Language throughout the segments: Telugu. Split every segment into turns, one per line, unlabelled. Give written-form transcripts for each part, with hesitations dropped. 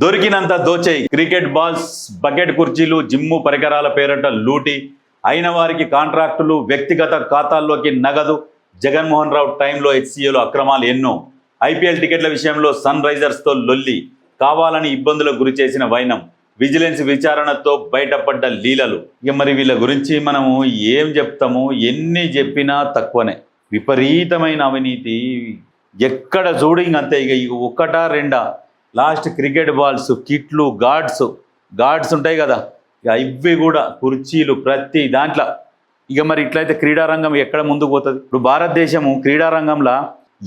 దొరికినంత దోచేయి. క్రికెట్ బాల్స్, బకెట్ కుర్చీలు, జిమ్ము పరికరాల పేరట లూటి, అయిన వారికి కాంట్రాక్టులు, వ్యక్తిగత ఖాతాల్లోకి నగదు. జగన్మోహన్ రావు టైంలో హెచ్సిఏలో అక్రమాలు ఎన్నో. ఐపీఎల్ టికెట్ల విషయంలో సన్ రైజర్స్తో లొల్లి, కావాలని ఇబ్బందులకు గురి చేసిన వైనం, విజిలెన్స్ విచారణతో బయటపడ్డ లీలలు. ఇక మరి వీళ్ళ గురించి మనము ఏం చెప్తాము, ఎన్ని చెప్పినా తక్కువనే. విపరీతమైన అవినీతి ఎక్కడ చూడు ఇంకంతే. ఇక ఒకటా రెండా, లాస్ట్ క్రికెట్ బాల్స్, కిట్లు, గార్డ్స్ ఉంటాయి కదా, ఇక ఇవి కూడా, కుర్చీలు, ప్రతి దాంట్లో. ఇక మరి ఇట్లయితే క్రీడారంగం ఎక్కడ ముందుకు పోతుంది? ఇప్పుడు భారతదేశము క్రీడారంగంలో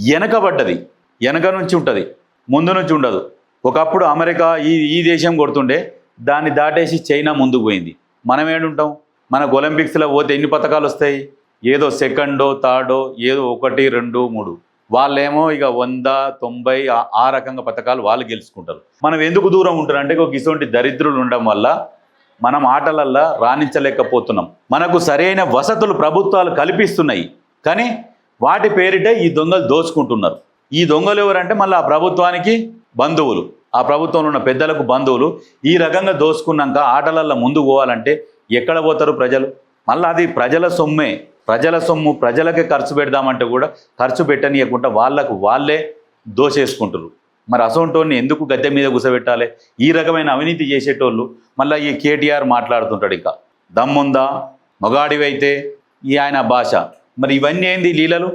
వెనకబడ్డది. వెనక నుంచి ఉంటుంది, ముందు నుంచి ఉండదు. ఒకప్పుడు అమెరికా ఈ దేశం కొడుతుండే, దాన్ని దాటేసి చైనా ముందుకు పోయింది. మనం ఏడుంటాం? మనకు ఒలింపిక్స్లో పోతే ఎన్ని పథకాలు వస్తాయి? ఏదో సెకండో థర్డో, ఏదో 1, 2, 3. వాళ్ళేమో ఇక 100, 90 ఆ రకంగా పథకాలు వాళ్ళు గెలుచుకుంటారు. మనం ఎందుకు దూరం ఉంటారంటే ఒక ఇటువంటి దరిద్రులు ఉండడం వల్ల మనం ఆటలల్లో రాణించలేకపోతున్నాం. మనకు సరైన వసతులు ప్రభుత్వాలు కల్పిస్తున్నాయి, కానీ వాటి పేరిటే ఈ దొంగలు దోచుకుంటున్నారు. ఈ దొంగలు ఎవరంటే మళ్ళీ ఆ ప్రభుత్వానికి బంధువులు, ఆ ప్రభుత్వంలో ఉన్న పెద్దలకు బంధువులు. ఈ రకంగా దోచుకున్నాక ఆటలల్లో ముందుకు పోవాలంటే ఎక్కడ పోతారు ప్రజలు? మళ్ళీ అది ప్రజల సొమ్మే, ప్రజల సొమ్ము ప్రజలకే ఖర్చు పెడదామంటే కూడా ఖర్చు పెట్టనీయకుండా వాళ్ళే దోచేసుకుంటారు. మరి అసొంటోన్ని ఎందుకు గద్దె మీద కూసబెట్టాలి? ఈ రకమైన అవినీతి చేసేటోళ్ళు మళ్ళీ ఈ కేటీఆర్ మాట్లాడుతుంటాడు. ఇంకా దమ్ముందా, మొగాడివైతే ఈ ఆయన భాష. మరి ఇవన్నీ ఏంది లీలలు?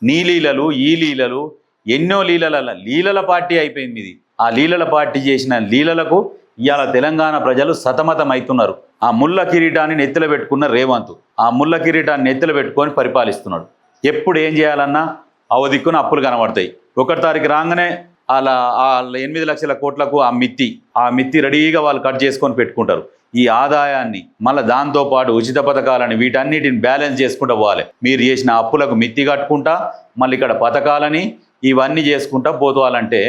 నీ లీలలు, ఈ లీలలు, ఎన్నో లీలల పార్టీ అయిపోయింది ఇది. ఆ లీలల పార్టీ చేసిన లీలలకు ఇవాళ తెలంగాణ ప్రజలు సతమతం అవుతున్నారు. ఆ ముళ్ళ కిరీటాన్ని నెత్తిలో పెట్టుకున్న రేవంత్, ఆ ముళ్ళ కిరీటాన్ని నెత్తిలో పెట్టుకొని పరిపాలిస్తున్నాడు. ఎప్పుడు ఏం చేయాలన్నా అవదిక్కున అప్పులు కనబడతాయి. 1వ తారీఖు రాగానే అలా 8 లక్షల కోట్లకు ఆ మిత్తి రెడీగా వాళ్ళు కట్ చేసుకొని పెట్టుకుంటారు. ఈ ఆదాయాన్ని మళ్ళీ దాంతోపాటు ఉచిత పథకాలని వీటన్నిటిని బ్యాలెన్స్ చేసుకుంటూ పోవాలి. మీరు చేసిన అప్పులకు మిత్తి కట్టుకుంటా మళ్ళీ ఇక్కడ పథకాలని ఇవన్నీ చేసుకుంటా పోతాలంటే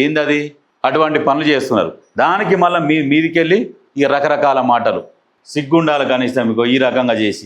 ఏందది? అటువంటి పనులు చేస్తున్నారు. దానికి మళ్ళీ మీదికెళ్ళి ఈ రకరకాల మాటలు. సిగ్గుండాలి కనీసం మీకు ఈ రకంగా చేసి.